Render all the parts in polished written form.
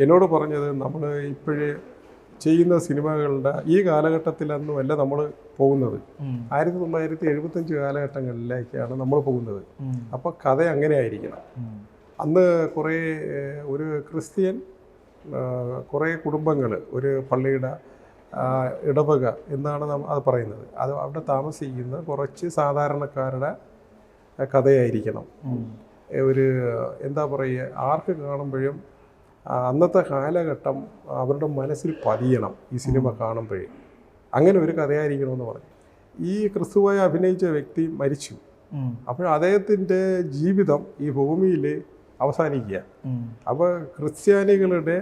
എന്നോട് പറഞ്ഞത് നമ്മൾ ഇപ്പോഴേ ചെയ്യുന്ന സിനിമകളുടെ ഈ കാലഘട്ടത്തിലൊന്നുമല്ല നമ്മൾ പോകുന്നത്. 1975 കാലഘട്ടങ്ങളിലേക്കാണ് നമ്മൾ പോകുന്നത്. അപ്പോൾ കഥ അങ്ങനെ ആയിരിക്കണം. അന്ന് ഒരു ക്രിസ്ത്യൻ കുറേ കുടുംബങ്ങൾ, ഒരു പള്ളിയുടെ ഇടവക എന്നാണ് അത് പറയുന്നത്. അത് അവിടെ താമസിക്കുന്ന കുറച്ച് സാധാരണക്കാരുടെ കഥയായിരിക്കണം. ഒരു എന്താ പറയുക, ആർക്ക് കാണുമ്പോഴും അന്നത്തെ കാലഘട്ടം അവരുടെ മനസ്സിൽ പതിയണം ഈ സിനിമ കാണുമ്പോഴേ. അങ്ങനെ ഒരു കഥയായിരിക്കണമെന്ന് പറഞ്ഞു. ഈ ക്രിസ്തുവായി അഭിനയിച്ച വ്യക്തി മരിച്ചു. അപ്പോൾ അദ്ദേഹത്തിൻ്റെ ജീവിതം ഈ ഭൂമിയിൽ അവസാനിക്കുക. അപ്പോൾ ക്രിസ്ത്യാനികളുടെ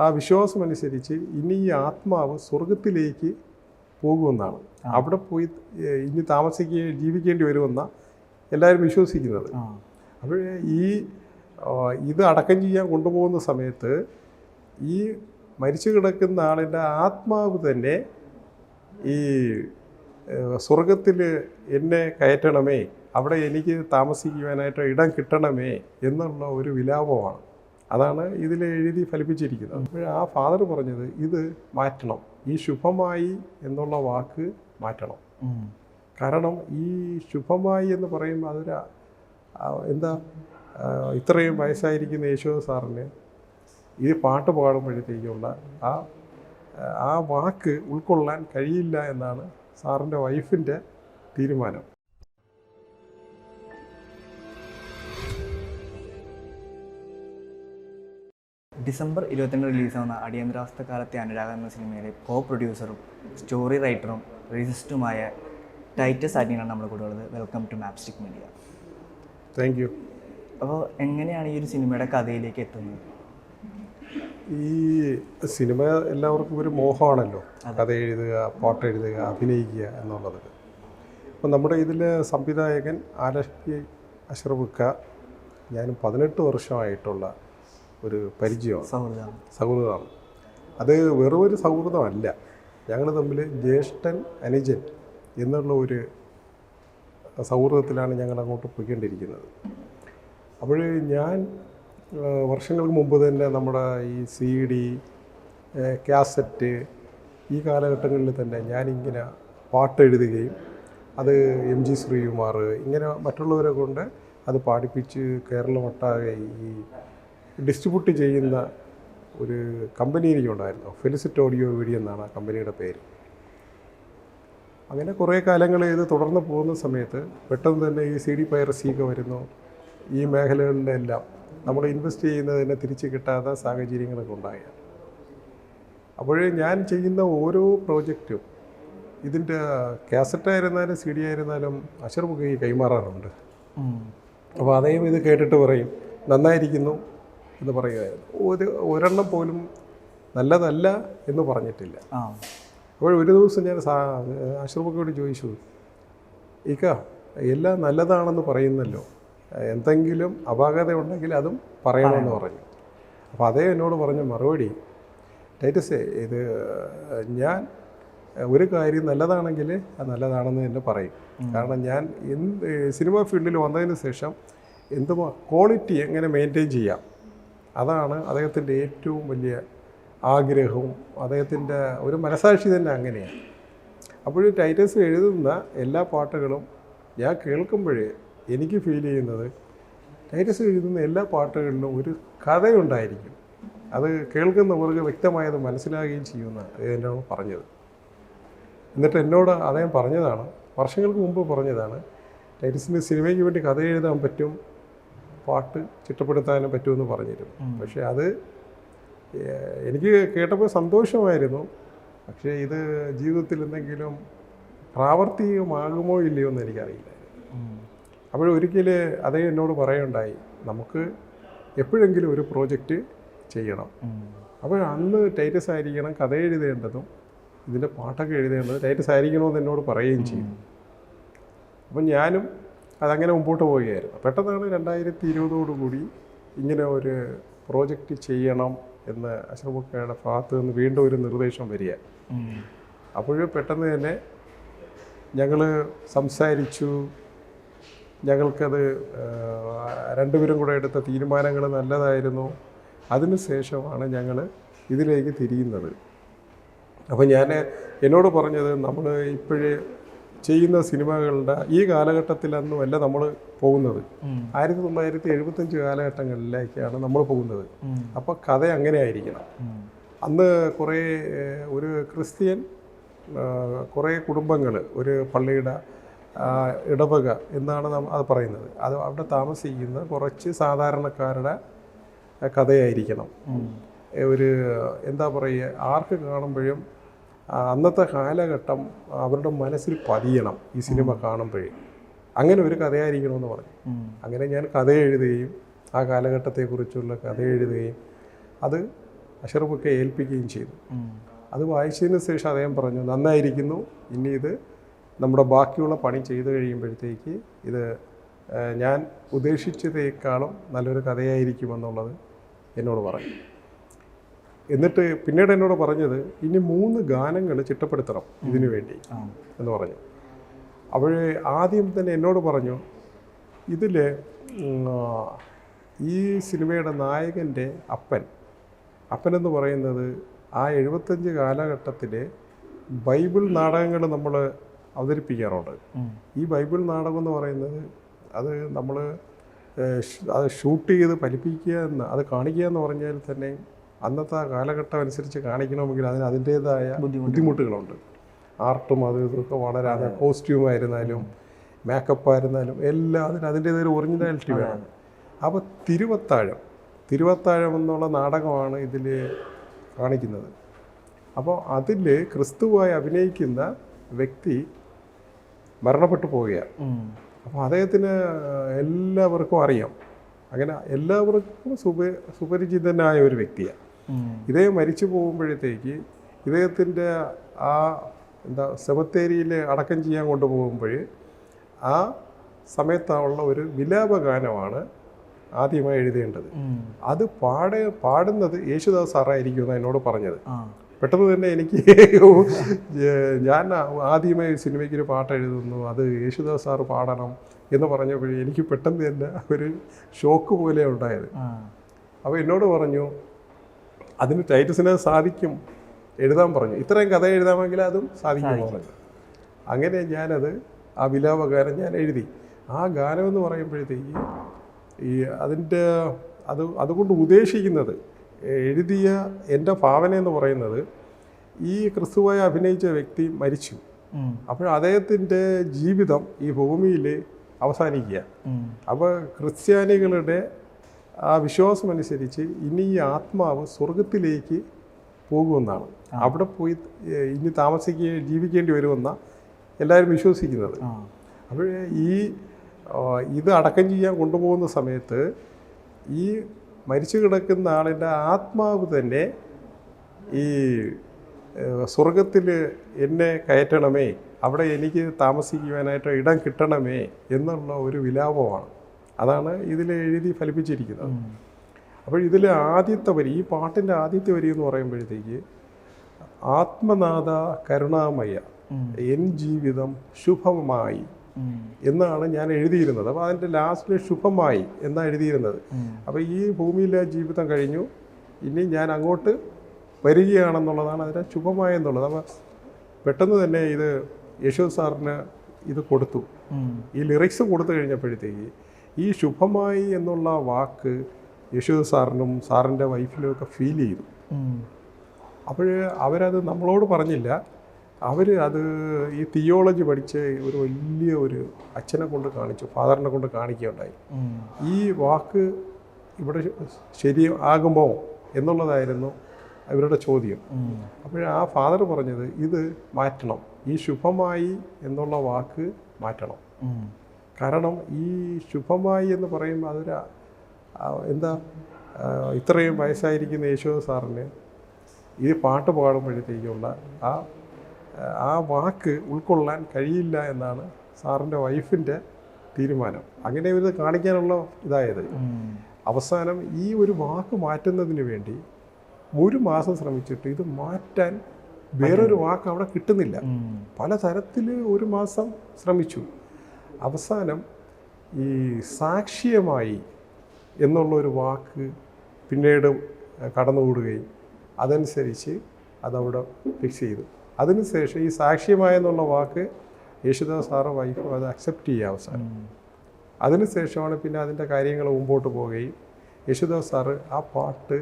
ആ വിശ്വാസമനുസരിച്ച് ഇനി ഈ ആത്മാവ് സ്വർഗത്തിലേക്ക് പോകുമെന്നാണ്. അവിടെ പോയി ഇനി ജീവിക്കേണ്ടി വരുമെന്നാണ് എല്ലാവരും വിശ്വസിക്കുന്നത്. അപ്പോൾ ഇത് അടക്കം ചെയ്യാൻ കൊണ്ടുപോകുന്ന സമയത്ത് ഈ മരിച്ചു കിടക്കുന്ന ആളിൻ്റെ ആത്മാവ് തന്നെ ഈ സ്വർഗത്തിൽ എന്നെ കയറ്റണമേ, അവിടെ എനിക്ക് താമസിക്കുവാനായിട്ട് ഇടം കിട്ടണമേ എന്നുള്ള ഒരു വിലാപമാണ്. അതാണ് ഇതിൽ എഴുതി ഫലിപ്പിച്ചിരിക്കുന്നത്. അപ്പോൾ ആ ഫാദർ പറഞ്ഞത് ഇത് മാറ്റണം, ഈ ശുഭമായി എന്നുള്ള വാക്ക് മാറ്റണം. കാരണം ഈ ശുഭമായി എന്ന് പറയുമ്പോൾ അതൊരു ഇത്രയും വയസ്സായിരിക്കുന്ന യേശുദാസ് സാറിന് ഈ പാട്ട് പാടുമ്പോഴത്തേക്കുള്ള ആ വാക്ക് ഉൾക്കൊള്ളാൻ കഴിയില്ല എന്നാണ് സാറിൻ്റെ വൈഫിൻ്റെ തീരുമാനം. ഡിസംബർ 22 റിലീസാവുന്ന അടിയന്തരാവസ്ഥക്കാലത്തെ അനുരാഗം എന്ന സിനിമയിലെ പ്രൊഡ്യൂസറും സ്റ്റോറി റൈറ്ററും റീസിസ്റ്റുമായ ടൈറ്റസ് ആറ്റിനാണ് നമ്മുടെ കൂടെ ഉള്ളത്. Welcome to Mapstic Media. Thank you. അപ്പോൾ എങ്ങനെയാണ് ഈ ഒരു സിനിമയുടെ കഥയിലേക്ക് എത്തുന്നത്? ഈ സിനിമ എല്ലാവർക്കും ഒരു മോഹമാണല്ലോ, കഥ എഴുതുക, പാട്ട് എഴുതുക, അഭിനയിക്കുക എന്നുള്ളത്. അപ്പോൾ നമ്മുടെ ഇതിൽ സംവിധായകൻ ആലപ്പി അഷ്റഫുക്ക ഞാനും 18 വർഷമായിട്ടുള്ള ഒരു പരിചയമാണ്, സൗഹൃദമാണ്. അത് വെറും ഒരു സൗഹൃദമല്ല, ഞങ്ങൾ തമ്മിൽ ജ്യേഷ്ഠൻ അനുജൻ എന്നുള്ള ഒരു സൗഹൃദത്തിലാണ് ഞങ്ങൾ അങ്ങോട്ട് പോയിക്കൊണ്ടിരിക്കുന്നത്. അപ്പോൾ ഞാൻ വർഷങ്ങൾക്ക് മുമ്പ് തന്നെ നമ്മുടെ ഈ CD, കാസറ്റ്, ഈ കാലഘട്ടങ്ങളിൽ തന്നെ ഞാനിങ്ങനെ പാട്ട് എഴുതുകയും അത് MG ശ്രീകുമാർ ഇങ്ങനെ മറ്റുള്ളവരെ കൊണ്ട് അത് പാടിപ്പിച്ച് കേരളമൊട്ടാകെ ഈ ഡിസ്ട്രിബ്യൂട്ട് ചെയ്യുന്ന ഒരു കമ്പനി എനിക്കുണ്ടായിരുന്നു. ഫെലിസിറ്റ് ഓഡിയോ വീഡിയോ എന്നാണ് ആ കമ്പനിയുടെ പേര്. അങ്ങനെ കുറേ കാലങ്ങൾ ഇത് തുടർന്ന് പോകുന്ന സമയത്ത് പെട്ടെന്ന് തന്നെ ഈ CD പൈറസിയൊക്കെ വരുന്നു. ഈ മേഖലകളിലെല്ലാം നമ്മൾ ഇൻവെസ്റ്റ് ചെയ്യുന്നതിനെ തിരിച്ച് കിട്ടാത്ത സാഹചര്യങ്ങളൊക്കെ ഉണ്ടായി. അപ്പോഴേ ഞാൻ ചെയ്യുന്ന ഓരോ പ്രോജക്റ്റും ഇതിൻ്റെ കാസറ്റായിരുന്നാലും CD ആയിരുന്നാലും അഷറഫുക്ക കൈമാറാറുണ്ട്. അപ്പോൾ അദ്ദേഹം ഇത് കേട്ടിട്ട് പറയും നന്നായിരിക്കുന്നു എന്ന് പറയുമായിരുന്നു. ഒരെണ്ണം പോലും നല്ലതല്ല എന്ന് പറഞ്ഞിട്ടില്ല. അപ്പോൾ ഒരു ദിവസം ഞാൻ അഷറഫുക്കയോട് ചോദിച്ചു, എല്ലാം നല്ലതാണെന്ന് പറയുന്നല്ലോ, എന്തെങ്കിലും അപാകത ഉണ്ടെങ്കിൽ അതും പറയണമെന്ന് പറഞ്ഞു. അപ്പോൾ അതേ എന്നോട് പറഞ്ഞ മറുപടി, ടൈറ്റസേ, ഇത് ഞാൻ ഒരു കാര്യം നല്ലതാണെങ്കിൽ അത് നല്ലതാണെന്ന് തന്നെ പറയും. കാരണം ഞാൻ സിനിമ ഫീൽഡിൽ വന്നതിന് ശേഷം ക്വാളിറ്റി എങ്ങനെ മെയിൻറ്റെയിൻ ചെയ്യാം, അതാണ് അദ്ദേഹത്തിൻ്റെ ഏറ്റവും വലിയ ആഗ്രഹവും അദ്ദേഹത്തിൻ്റെ ഒരു മനസാക്ഷി തന്നെ അങ്ങനെയാണ്. അപ്പോൾ ടൈറ്റസ് എഴുതുന്ന എല്ലാ പാട്ടുകളും ഞാൻ കേൾക്കുമ്പോഴേ എനിക്ക് ഫീൽ ചെയ്യുന്നത് ടൈറ്റസ് എഴുതുന്ന എല്ലാ പാട്ടുകളിലും ഒരു കഥയുണ്ടായിരിക്കും. അത് കേൾക്കുന്നവർക്ക് വ്യക്തമായത് മനസ്സിലാകുകയും ചെയ്യുമെന്നാണ് എന്നോട് പറഞ്ഞത്. എന്നിട്ട് എന്നോട് അദ്ദേഹം പറഞ്ഞതാണ്, വർഷങ്ങൾക്ക് മുമ്പ് പറഞ്ഞതാണ്, ടൈറ്റസിന് സിനിമയ്ക്ക് വേണ്ടി കഥ എഴുതാൻ പറ്റും, പാട്ട് ചിട്ടപ്പെടുത്താനും പറ്റുമെന്ന് പറഞ്ഞിരുന്നു. പക്ഷേ അത് എനിക്ക് കേട്ടപ്പോൾ സന്തോഷമായിരുന്നു. പക്ഷേ ഇത് ജീവിതത്തിൽ എന്തെങ്കിലും പ്രാവർത്തികമാകുമോ ഇല്ലയോ എന്ന് എനിക്കറിയില്ലായിരുന്നു. അപ്പോഴൊരിക്കൽ അദ്ദേഹം എന്നോട് പറയുണ്ടായി, നമുക്ക് എപ്പോഴെങ്കിലും ഒരു പ്രോജക്റ്റ് ചെയ്യണം. അപ്പോൾ അന്ന് ടൈറ്റസ് ആയിരിക്കണം കഥ എഴുതേണ്ടതും ഇതിൻ്റെ പാട്ടൊക്കെ എഴുതേണ്ടത് ടൈറ്റസ് ആയിരിക്കണമെന്ന് എന്നോട് പറയുകയും ചെയ്തു. അപ്പം ഞാനും അതങ്ങനെ മുമ്പോട്ട് പോവുകയായിരുന്നു. പെട്ടെന്നാണ് 2020 ഇങ്ങനെ ഒരു പ്രോജക്റ്റ് ചെയ്യണം എന്ന് അഷ്റഫുക്കയുടെ ഭാഗത്ത് നിന്ന് വീണ്ടും ഒരു നിർദ്ദേശം വരിക. അപ്പോഴും പെട്ടെന്ന് തന്നെ ഞങ്ങൾ സംസാരിച്ചു. ഞങ്ങൾക്കത് രണ്ടുപേരും കൂടെ എടുത്ത തീരുമാനങ്ങൾ നല്ലതായിരുന്നു. അതിനുശേഷമാണ് ഞങ്ങൾ ഇതിലേക്ക് തിരിയുന്നത്. അപ്പോൾ എന്നോട് പറഞ്ഞത് നമ്മൾ ഇപ്പോഴേ ചെയ്യുന്ന സിനിമകളുടെ ഈ കാലഘട്ടത്തിലൊന്നുമല്ല നമ്മൾ പോകുന്നത്. 1975 കാലഘട്ടങ്ങളിലേക്കാണ് നമ്മൾ പോകുന്നത്. അപ്പോൾ കഥ അങ്ങനെ ആയിരിക്കണം. അന്ന് ഒരു ക്രിസ്ത്യൻ കുറേ കുടുംബങ്ങൾ, ഒരു പള്ളിയുടെ ഇടവക എന്നാണ് അത് പറയുന്നത്. അത് അവിടെ താമസിക്കുന്ന കുറച്ച് സാധാരണക്കാരുടെ കഥയായിരിക്കണം. എന്താ പറയുക, ആർക്ക് കാണുമ്പോഴും അന്നത്തെ കാലഘട്ടം അവരുടെ മനസ്സിൽ പതിയണം ഈ സിനിമ കാണുമ്പോഴേ. അങ്ങനെ ഒരു കഥയായിരിക്കണമെന്ന് പറഞ്ഞു. അങ്ങനെ ഞാൻ കഥ എഴുതുകയും ആ കാലഘട്ടത്തെക്കുറിച്ചുള്ള കഥ എഴുതുകയും അത് അഷറഫൊക്കെ ഏൽപ്പിക്കുകയും ചെയ്തു. അത് വായിച്ചതിന് ശേഷം അദ്ദേഹം പറഞ്ഞു, നന്നായിരിക്കുന്നു, ഇനി ഇത് നമ്മുടെ ബാക്കിയുള്ള പണി ചെയ്തു കഴിയുമ്പോഴത്തേക്ക് ഇത് ഞാൻ ഉദ്ദേശിച്ചതേക്കാളും നല്ലൊരു കഥയായിരിക്കുമെന്നുള്ളത് എന്നോട് പറഞ്ഞു. എന്നിട്ട് പിന്നീട് എന്നോട് പറഞ്ഞത്, ഇനി 3 ഗാനങ്ങൾ ചിട്ടപ്പെടുത്തണം ഇതിനു വേണ്ടി എന്ന് പറഞ്ഞു. അപ്പോൾ ആദ്യം തന്നെ എന്നോട് പറഞ്ഞു, ഇതിൽ ഈ സിനിമയുടെ നായകൻ്റെ അപ്പനെന്ന് പറയുന്നത് ആ 75 കാലഘട്ടത്തിൽ ബൈബിൾ നാടകങ്ങൾ നമ്മൾ അവതരിപ്പിക്കാറുണ്ട്. ഈ ബൈബിൾ നാടകം എന്ന് പറയുന്നത് അത് നമ്മൾ അത് ഷൂട്ട് ചെയ്ത് ഫലിപ്പിക്കുക എന്ന്, അത് കാണിക്കുക എന്ന് പറഞ്ഞാൽ തന്നെ അന്നത്തെ കാലഘട്ടം അനുസരിച്ച് കാണിക്കണമെങ്കിൽ അതിൻ്റേതായ ബുദ്ധിമുട്ടുകളുണ്ട്. ആർട്ടും ഇതൊക്കെ വളരെ, കോസ്റ്റ്യൂമായിരുന്നാലും മേക്കപ്പായിരുന്നാലും എല്ലാം അതിൻ്റേതായ ഒരു ഒറിജിനാലിറ്റി വേണം. അപ്പോൾ തിരുവത്താഴം എന്നുള്ള നാടകമാണ് ഇതിൽ കാണിക്കുന്നത്. അപ്പോൾ അതിൽ ക്രിസ്തുവായി അഭിനയിക്കുന്ന വ്യക്തി മരണപ്പെട്ടു പോവുകയാണ്. അപ്പോൾ അദ്ദേഹത്തിന് എല്ലാവർക്കും അറിയാം. അങ്ങനെ എല്ലാവർക്കും സുപരിചിതനായ ഒരു വ്യക്തിയാണ്. ഇദ്ദേഹം മരിച്ചു പോകുമ്പോഴത്തേക്ക് ഇദ്ദേഹത്തിൻ്റെ സെമത്തേരിയിൽ അടക്കം ചെയ്യാൻ കൊണ്ടുപോകുമ്പോൾ ആ സമയത്തുള്ള ഒരു വിലാപഗാനമാണ് ആദ്യമായി എഴുതേണ്ടത്. അത് പാടുന്നത് യേശുദാസ് സാറായിരിക്കുമെന്ന് എന്നോട് പറഞ്ഞത്. പെട്ടെന്ന് തന്നെ എനിക്ക് ഞാൻ ആദ്യമായി സിനിമയ്ക്കൊരു പാട്ട് എഴുതുന്നു, അത് യേശുദാസ് സാറ് പാടണം എന്ന് പറഞ്ഞപ്പോഴേ എനിക്ക് പെട്ടെന്ന് തന്നെ ഒരു ഷോക്ക് പോലെ ഉണ്ടായത്. അപ്പോൾ എന്നോട് പറഞ്ഞു, അതിന് ടൈറ്റസിനെ സാധിക്കും എഴുതാൻ പറഞ്ഞു. ഇത്രയും കഥ എഴുതാമെങ്കിൽ അതും സാധിക്കുമെന്ന് പറഞ്ഞു. അങ്ങനെ ഞാനത് ആ വിലാപഗാനം ഞാൻ എഴുതി. ആ ഗാനം എന്ന് പറയുമ്പോഴത്തേക്ക് അതുകൊണ്ട് ഉദ്ദേശിക്കുന്നത്, എഴുതിയ എൻ്റെ ഭാവന എന്ന് പറയുന്നത്, ഈ ക്രിസ്തുവായി അഭിനയിച്ച വ്യക്തി മരിച്ചു. അപ്പോൾ അദ്ദേഹത്തിൻ്റെ ജീവിതം ഈ ഭൂമിയിൽ അവസാനിക്കുക. അപ്പോൾ ക്രിസ്ത്യാനികളുടെ ആ വിശ്വാസമനുസരിച്ച് ഇനി ഈ ആത്മാവ് സ്വർഗത്തിലേക്ക് പോകുമെന്നാണ്. അവിടെ പോയി ഇനി ജീവിക്കേണ്ടി വരുമെന്നാണ് എല്ലാവരും വിശ്വസിക്കുന്നത്. അപ്പോൾ ഇത് അടക്കം ചെയ്യാൻ കൊണ്ടുപോകുന്ന സമയത്ത് ഈ മരിച്ചു കിടക്കുന്ന ആളിൻ്റെ ആത്മാവ് തന്നെ ഈ സ്വർഗത്തിൽ എന്നെ കയറ്റണമേ, അവിടെ എനിക്ക് താമസിക്കുവാനായിട്ട് ഇടം കിട്ടണമേ എന്നുള്ള ഒരു വിലാപമാണ്. അതാണ് ഇതിൽ എഴുതി ഫലിപ്പിച്ചിരിക്കുന്നത്. അപ്പോൾ ഇതിൽ ആദ്യത്തെ വരി, ഈ പാട്ടിൻ്റെ ആദ്യത്തെ വരി എന്ന് പറയുമ്പോഴത്തേക്ക്, ആത്മനാഥ കരുണാമയ എൻ ജീവിതം ശുഭമായി എന്നാണ് ഞാൻ എഴുതിയിരുന്നത്. അപ്പോൾ അതിൻ്റെ ലാസ്റ്റിൽ ശുഭമായി എന്നാണ് എഴുതിയിരുന്നത്. അപ്പോൾ ഈ ഭൂമിയിലെ ജീവിതം കഴിഞ്ഞു, ഇനി ഞാൻ അങ്ങോട്ട് വരികയാണെന്നുള്ളതാണ് അതിൻ്റെ ശുഭമായി എന്നുള്ളത്. അപ്പോൾ പെട്ടെന്ന് തന്നെ ഇത് യേശുദാസ് സാറിന് ഇത് കൊടുത്തു. ഈ ലിറിക്സ് കൊടുത്തു കഴിഞ്ഞപ്പോഴത്തേക്ക് ഈ ശുഭമായി എന്നുള്ള വാക്ക് യേശുദാസ് സാറിനും സാറിൻ്റെ വൈഫിനും ഒക്കെ ഫീൽ ചെയ്തു. അപ്പോൾ അവരത് നമ്മളോട് പറഞ്ഞില്ല. അത് ഈ തിയോളജി പഠിച്ച് ഒരു അച്ഛനെ കൊണ്ട് കാണിച്ചു, ഫാദറിനെ കൊണ്ട് കാണിക്കുകയുണ്ടായി. ഈ വാക്ക് ഇവിടെ ശരി ആകുമോ എന്നുള്ളതായിരുന്നു ഇവരുടെ ചോദ്യം. അപ്പോൾ ആ ഫാദർ പറഞ്ഞത്, ഇത് മാറ്റണം, ഈ ശുഭമായി എന്നുള്ള വാക്ക് മാറ്റണം. കാരണം ഈ ശുഭമായി എന്ന് പറയുമ്പോൾ അതൊരു ഇത്രയും വയസ്സായിരിക്കുന്ന യേശുദാസ് സാറിന് ഈ പാട്ട് പാടുമ്പോഴത്തേക്കുള്ള ആ വാക്ക് ഉൾക്കൊള്ളാൻ കഴിയില്ല എന്നാണ് സാറിൻ്റെ വൈഫിൻ്റെ തീരുമാനം. അങ്ങനെ ഇത് കാണിക്കാനുള്ള ഇതായത്. അവസാനം ഈ ഒരു വാക്ക് മാറ്റുന്നതിന് വേണ്ടി 1 മാസം ശ്രമിച്ചിട്ട് ഇത് മാറ്റാൻ വേറൊരു വാക്ക് അവിടെ കിട്ടുന്നില്ല. പല തരത്തിൽ 1 മാസം ശ്രമിച്ചു. അവസാനം ഈ സാക്ഷ്യമായി എന്നുള്ളൊരു വാക്ക് പിന്നീട് കടന്നുകൂടുകയും അതനുസരിച്ച് അതവിടെ ഫിക്സ് ചെയ്തു. അതിനുശേഷം ഈ സാക്ഷ്യമായെന്നുള്ള വാക്ക് യേശുദാസ് സാറ് വൈഫും അത് അക്സെപ്റ്റ് ചെയ്യുക അവസാനം. അതിനുശേഷമാണ് പിന്നെ അതിൻ്റെ കാര്യങ്ങൾ മുമ്പോട്ട് പോവുകയും യേശുദാസ് സാറ് ആ പാട്ട്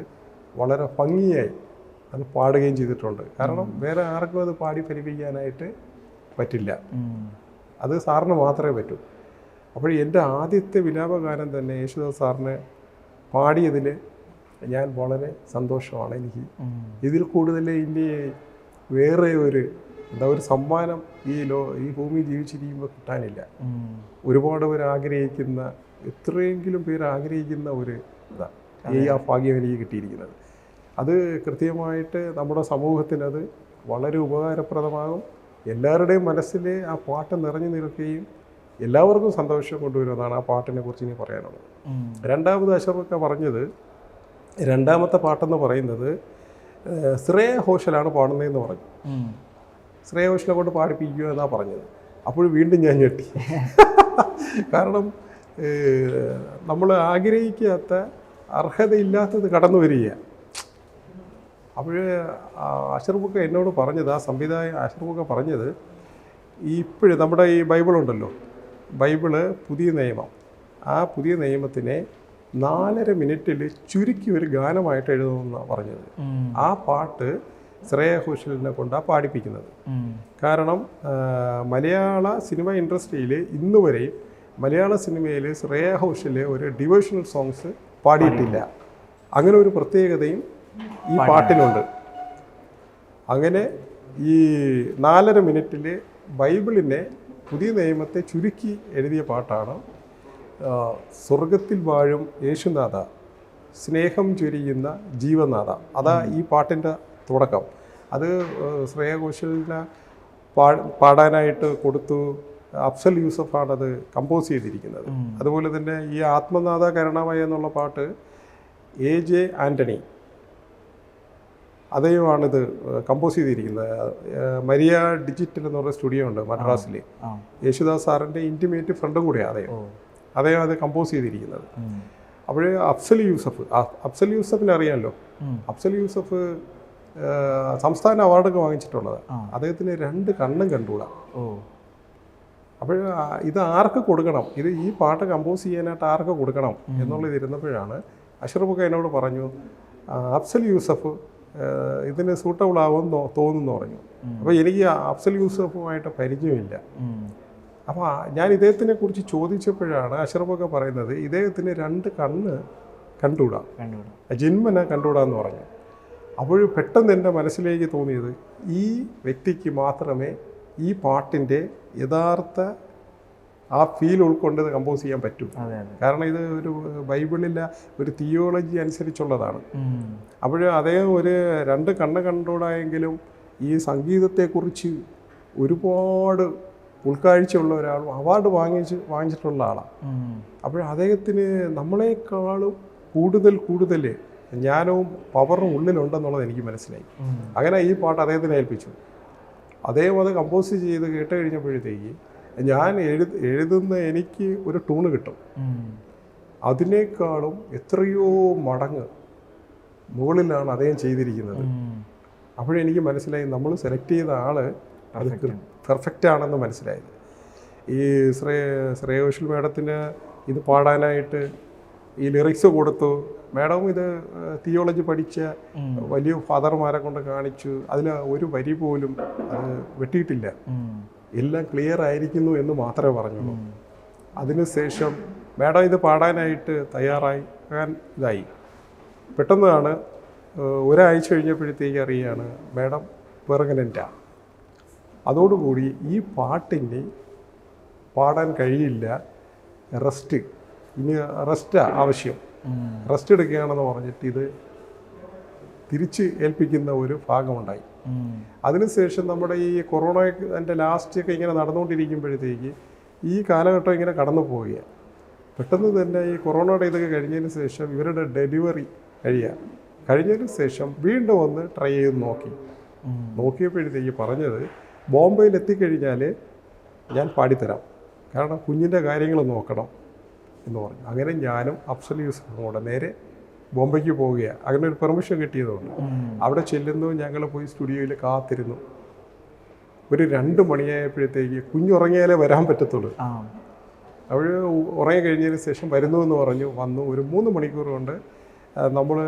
വളരെ ഭംഗിയായി അത് പാടുകയും ചെയ്തിട്ടുണ്ട്. കാരണം വേറെ ആർക്കും അത് പാടി ഫലിപ്പിക്കാനായിട്ട് പറ്റില്ല, അത് സാറിന് മാത്രമേ പറ്റൂ. അപ്പോൾ എൻ്റെ ആദ്യത്തെ വിലാപഗാനം തന്നെ യേശുദാസ് സാറിന് പാടിയതിൽ ഞാൻ വളരെ സന്തോഷമാണ്. എനിക്ക് ഇതിൽ കൂടുതൽ ഇനി വേറെ ഒരു സമ്മാനം ഈ ഭൂമി ജീവിച്ചിരിക്കുമ്പോൾ കിട്ടാനില്ല. ഒരുപാട് പേര് ആഗ്രഹിക്കുന്ന, എത്രയെങ്കിലും പേര് ആഗ്രഹിക്കുന്ന ഒരു ഇതാണ് ആ ഭാഗ്യം എനിക്ക് കിട്ടിയിരിക്കുന്നത്. അത് കൃത്യമായിട്ട് നമ്മുടെ സമൂഹത്തിനത് വളരെ ഉപകാരപ്രദമാകും. എല്ലാവരുടെയും മനസ്സിൽ ആ പാട്ട് നിറഞ്ഞു നിൽക്കുകയും എല്ലാവർക്കും സന്തോഷം കൊണ്ടുവരുന്നതാണ് ആ പാട്ടിനെ കുറിച്ച് ഇനി പറയാനുള്ളത്. രണ്ടാമത് അഷറഫ് പറഞ്ഞത്, രണ്ടാമത്തെ പാട്ടെന്ന് പറയുന്നത് ശ്രേയ ഘോഷലാണ് പാടുന്നതെന്ന് പറഞ്ഞു. ശ്രേയ ഘോഷനെ കൊണ്ട് പാടിപ്പിക്കുക എന്നാണ് പറഞ്ഞത്. അപ്പോൾ വീണ്ടും ഞാൻ ഞെട്ടി. കാരണം നമ്മൾ ആഗ്രഹിക്കാത്ത, അർഹതയില്ലാത്തത് കടന്നു വരിക. അപ്പോൾ അഷറഫ് എന്നോട് പറഞ്ഞത്, ആ സംവിധായകൻ അഷറഫ് പറഞ്ഞത്, ഇപ്പോഴും നമ്മുടെ ഈ ബൈബിളുണ്ടല്ലോ, ബൈബിള് പുതിയ നിയമം, ആ പുതിയ നിയമത്തിനെ 4.5 മിനിറ്റിൽ ചുരുക്കി ഒരു ഗാനമായിട്ട് എഴുതുമെന്നാണ് പറഞ്ഞത്. ആ പാട്ട് ശ്രേയ ഘോഷലിനെ കൊണ്ടാണ് പാടിപ്പിക്കുന്നത്. കാരണം മലയാള സിനിമ ഇൻഡസ്ട്രിയിൽ ഇന്ന് വരെയും മലയാള സിനിമയിൽ ശ്രേയ ഘോഷൽ ഒരു ഡിവോഷണൽ സോങ്സ് പാടിയിട്ടില്ല. അങ്ങനെ ഒരു പ്രത്യേകതയും ഈ പാട്ടിനുണ്ട്. അങ്ങനെ ഈ 4.5 മിനിറ്റിൽ ബൈബിളിനെ, പുതിയ നിയമത്തെ ചുരുക്കി എഴുതിയ പാട്ടാണ് സ്വർഗത്തിൽ വാഴും യേശുനാഥ, സ്നേഹം ചൊരിയുന്ന ജീവനാഥ. അതാ ഈ പാട്ടിൻ്റെ തുടക്കം. അത് ശ്രേയ ഘോഷലിനെ പാടാനായിട്ട് കൊടുത്തു. അഫ്സൽ യൂസഫാണത് കമ്പോസ് ചെയ്തിരിക്കുന്നത്. അതുപോലെ തന്നെ ഈ ആത്മനാഥ കരുണാമയ എന്നുള്ള പാട്ട് AJ ആൻ്റണി അദ്ദേഹമാണിത് കമ്പോസ് ചെയ്തിരിക്കുന്നത്. മരിയ ഡിജിറ്റൽ എന്ന് പറഞ്ഞ സ്റ്റുഡിയോ ഉണ്ട് മദ്രാസിൽ. യേശുദാസ് സാറിൻ്റെ ഇൻറ്റിമേറ്റ് ഫ്രണ്ടും കൂടിയാണ് അദ്ദേഹം അത് കമ്പോസ് ചെയ്തിരിക്കുന്നത്. അപ്പോൾ അഫ്സൽ യൂസഫിനെ അറിയാമല്ലോ. അഫ്സൽ യൂസഫ് സംസ്ഥാന അവാർഡൊക്കെ വാങ്ങിച്ചിട്ടുള്ളത്. അദ്ദേഹത്തിന് 2 കണ്ണും കണ്ടുകൂടാ. അപ്പോൾ ഇത് ആർക്ക് കൊടുക്കണം, ഇത് ഈ പാട്ട് കമ്പോസ് ചെയ്യാനായിട്ട് ആർക്ക് കൊടുക്കണം എന്നുള്ളത് ഇരുന്നപ്പോഴാണ് അഷറഫ് എന്നോട് പറഞ്ഞു, അഫ്സൽ യൂസഫ് ഇതിന് സൂട്ടബിൾ ആവുമെന്ന് തോന്നുന്നു പറഞ്ഞു. അപ്പോൾ എനിക്ക് അഫ്സൽ യൂസഫുമായിട്ട് പരിചയമില്ല. അപ്പോൾ ഞാൻ ഇദ്ദേഹത്തിനെ കുറിച്ച് ചോദിച്ചപ്പോഴാണ് അഷറഫൊക്കെ പറയുന്നത്, ഇദ്ദേഹത്തിന് 2 കണ്ണ് കണ്ടുകൂടാ, ജന്മന കണ്ടുകൂടാന്ന് പറഞ്ഞു. അപ്പോൾ പെട്ടെന്ന് എൻ്റെ മനസ്സിലേക്ക് തോന്നിയത്, ഈ വ്യക്തിക്ക് മാത്രമേ ഈ പാട്ടിൻ്റെ യഥാർത്ഥ ആ ഫീൽ ഉൾക്കൊണ്ട് കമ്പോസ് ചെയ്യാൻ പറ്റും. കാരണം ഇത് ഒരു ബൈബിളിലെ ഒരു തിയോളജി അനുസരിച്ചുള്ളതാണ്. അപ്പോൾ അദ്ദേഹം ഒരു 2 കണ്ണ് കണ്ടുകൂടായെങ്കിലും ഈ സംഗീതത്തെക്കുറിച്ച് ഒരുപാട് ഉൾക്കാഴ്ചയുള്ള ഒരാളും അവാർഡ് വാങ്ങിച്ചിട്ടുള്ള ആളാണ്. അപ്പോൾ അദ്ദേഹത്തിന് നമ്മളെക്കാളും കൂടുതൽ ജ്ഞാനവും പവറും ഉള്ളിലുണ്ടെന്നുള്ളത് എനിക്ക് മനസ്സിലായി. അങ്ങനെ ഈ പാട്ട് അദ്ദേഹത്തിന് ഏൽപ്പിച്ചു. അദ്ദേഹം അത് കമ്പോസ് ചെയ്ത് കേട്ട് കഴിഞ്ഞപ്പോഴത്തേക്ക് ഞാൻ എഴുതുന്ന എനിക്ക് ഒരു ടൂണ് കിട്ടും, അതിനേക്കാളും എത്രയോ മടങ്ങ് മുകളിലാണ് അദ്ദേഹം ചെയ്തിരിക്കുന്നത്. അപ്പോഴെനിക്ക് മനസ്സിലായി നമ്മൾ സെലക്ട് ചെയ്ത ആള് അത് പെർഫെക്റ്റ് ആണെന്ന് മനസ്സിലായത്. ഈ ശ്രേയ ഘോഷൽ മാഡത്തിന് ഇത് പാടാനായിട്ട് ഈ ലിറിക്സ് കൊടുത്തു. മാഡം ഇത് തിയോളജി പഠിച്ച വലിയ ഫാദർമാരെ കൊണ്ട് കാണിച്ചു. അതിൽ ഒരു വരി പോലും അത് വെട്ടിയിട്ടില്ല, എല്ലാം ക്ലിയർ ആയിരിക്കുന്നു എന്ന് മാത്രമേ പറഞ്ഞുള്ളൂ. അതിനുശേഷം മാഡം ഇത് പാടാനായിട്ട് തയ്യാറാക്കാൻ ഇതായി. പെട്ടെന്നാണ് ഒരാഴ്ച കഴിഞ്ഞപ്പോഴത്തേക്ക് അറിയുകയാണ് മാഡം പെർമനൻ്റാണ്. അതോടുകൂടി ഈ പാട്ടിന് പാടാൻ കഴിയില്ല, ഇനി റെസ്റ്റാണ് ആവശ്യം, റെസ്റ്റ് എടുക്കുകയാണെന്ന് പറഞ്ഞിട്ട് ഇത് തിരിച്ച് ഏൽപ്പിക്കുന്ന ഒരു ഭാഗമുണ്ടായി. അതിനുശേഷം നമ്മുടെ ഈ കൊറോണൻ്റെ ലാസ്റ്റൊക്കെ ഇങ്ങനെ നടന്നുകൊണ്ടിരിക്കുമ്പോഴത്തേക്ക് ഈ കാലഘട്ടം ഇങ്ങനെ കടന്നു പോവുകയാണ്. പെട്ടെന്ന് തന്നെ ഈ കൊറോണയുടെ ഇതൊക്കെ കഴിഞ്ഞതിന് ശേഷം ഇവരുടെ ഡെലിവറി കഴിഞ്ഞതിന് ശേഷം വീണ്ടും ഒന്ന് ട്രൈ ചെയ്ത് നോക്കിയപ്പോഴത്തേക്ക് പറഞ്ഞത്, ബോംബെയിൽ എത്തിക്കഴിഞ്ഞാൽ ഞാൻ പാടിത്തരാം, കാരണം കുഞ്ഞിൻ്റെ കാര്യങ്ങൾ നോക്കണം എന്ന് പറഞ്ഞു. അങ്ങനെ ഞാനും അഫ്സൽ യൂസഫും കൂടെ നേരെ ബോംബെക്ക് പോവുകയാണ്. അങ്ങനെ ഒരു പെർമിഷൻ കിട്ടിയതുകൊണ്ട് അവിടെ ചെല്ലുന്നു. ഞങ്ങൾ പോയി സ്റ്റുഡിയോയിൽ കാത്തിരുന്നു. ഒരു 2 മണിയായപ്പോഴത്തേക്ക് കുഞ്ഞുറങ്ങിയാലേ വരാൻ പറ്റത്തുള്ളൂ. അവർ ഉറങ്ങി കഴിഞ്ഞതിന് ശേഷം വരുന്നു എന്ന് പറഞ്ഞു. വന്നു. ഒരു 3 മണിക്കൂർ കൊണ്ട് നമ്മൾ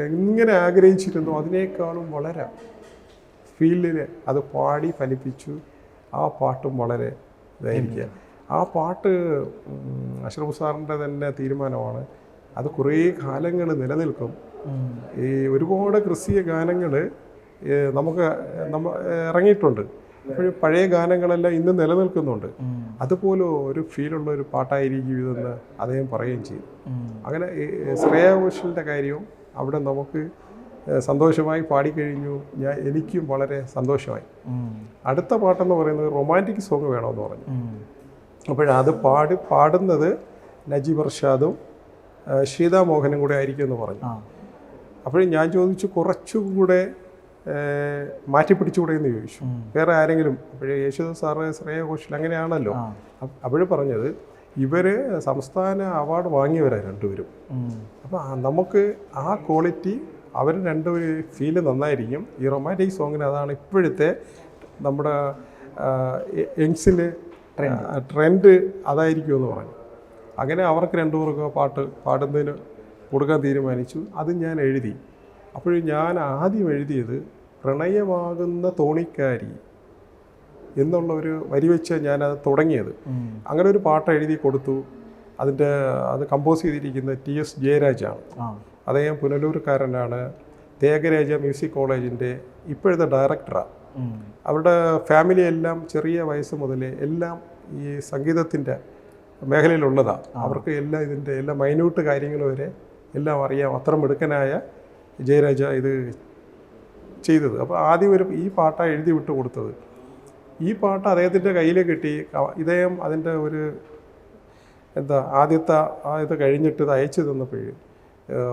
എങ്ങനെ ആഗ്രഹിച്ചിരുന്നു അതിനേക്കാളും വളരെ ഫീൽഡിൽ അത് പാടി ഫലിപ്പിച്ചു. ആ പാട്ടും വളരെ ഇതായിരിക്കുക. ആ പാട്ട് അഷ്റഫ് സാറിൻ്റെ തന്നെ തീരുമാനമാണ്. അത് കുറേ കാലങ്ങൾ നിലനിൽക്കും. ഈ ഒരുപാട് ക്രിസ്തീയ ഗാനങ്ങൾ നമുക്ക് ഇറങ്ങിയിട്ടുണ്ട്. അപ്പോൾ പഴയ ഗാനങ്ങളെല്ലാം ഇന്ന് നിലനിൽക്കുന്നുണ്ട്. അതുപോലെ ഒരു ഫീലുള്ള ഒരു പാട്ടായിരിക്കും ഇതെന്ന് അദ്ദേഹം പറയുകയും ചെയ്തു. അങ്ങനെ ശ്രേയ ഘോഷലിൻ്റെ കാര്യവും അവിടെ നമുക്ക് സന്തോഷമായി പാടിക്കഴിഞ്ഞു. എനിക്കും വളരെ സന്തോഷമായി. അടുത്ത പാട്ടെന്ന് പറയുന്നത് റൊമാൻറ്റിക് സോങ് വേണമെന്ന് പറഞ്ഞു. അപ്പോഴത് പാടുന്നത് നജീബ് അർഷാദും ഷീതാ മോഹനും കൂടെ ആയിരിക്കും എന്ന് പറഞ്ഞു. അപ്പോഴും ഞാൻ ചോദിച്ചു കുറച്ചുകൂടെ മാറ്റിപ്പിടിച്ചുകൂടെ എന്ന് ചോദിച്ചു. വേറെ ആരെങ്കിലും? അപ്പോഴേ യേശുദാസ് സാറ്, ശ്രേയ ഘോഷൽ അങ്ങനെയാണല്ലോ. അപ്പോഴും പറഞ്ഞത് ഇവർ സംസ്ഥാന അവാർഡ് വാങ്ങിയവരാണ് രണ്ടുപേരും. അപ്പോൾ നമുക്ക് ആ ക്വാളിറ്റി അവർ രണ്ടുപേരും ഫീല് നന്നായിരിക്കും. ഈ റൊമാൻറ്റിക് സോങ്ങിന് അതാണ് ഇപ്പോഴത്തെ നമ്മുടെ യങ്സിന് ട്രെൻഡ് അതായിരിക്കുമെന്ന് പറഞ്ഞു. അങ്ങനെ അവർക്ക് രണ്ടുപേർക്ക് പാട്ട് പാടുന്നതിന് കൊടുക്കാൻ തീരുമാനിച്ചു. അത് ഞാൻ എഴുതി. അപ്പോഴും ഞാൻ ആദ്യം എഴുതിയത് പ്രണയമാകുന്ന തോണിക്കാരി എന്നുള്ള ഒരു വരി വെച്ച് ഞാനത് തുടങ്ങിയത്. അങ്ങനെ ഒരു പാട്ട് എഴുതി കൊടുത്തു. അത് കമ്പോസ് ചെയ്തിരിക്കുന്നത് TS ജയരാജാണ്. അദ്ദേഹം പുനലൂർക്കാരനാണ്. ത്യാഗരാജ മ്യൂസിക് കോളേജിൻ്റെ ഇപ്പോഴത്തെ ഡയറക്ടറാണ്. അവരുടെ ഫാമിലി എല്ലാം ചെറിയ വയസ്സ് മുതലേ എല്ലാം ഈ സംഗീതത്തിൻ്റെ മേഖലയിലുള്ളതാണ്. അവർക്ക് എല്ലാം ഇതിൻ്റെ എല്ലാ മൈന്യൂട്ട് കാര്യങ്ങൾ വരെ എല്ലാം അറിയാം. അത്ര മിടുക്കനായ ജയരാജ ഇത് ചെയ്തത്. അപ്പോൾ ആദ്യം ഈ പാട്ടാണ് എഴുതി വിട്ട് കൊടുത്തത്. ഈ പാട്ട് അദ്ദേഹത്തിൻ്റെ കയ്യിൽ കിട്ടി. ഇദ്ദേഹം അതിൻ്റെ ഒരു ആദ്യത്തെ കഴിഞ്ഞിട്ട് ഇത് അയച്ചു തന്നപ്പോൾ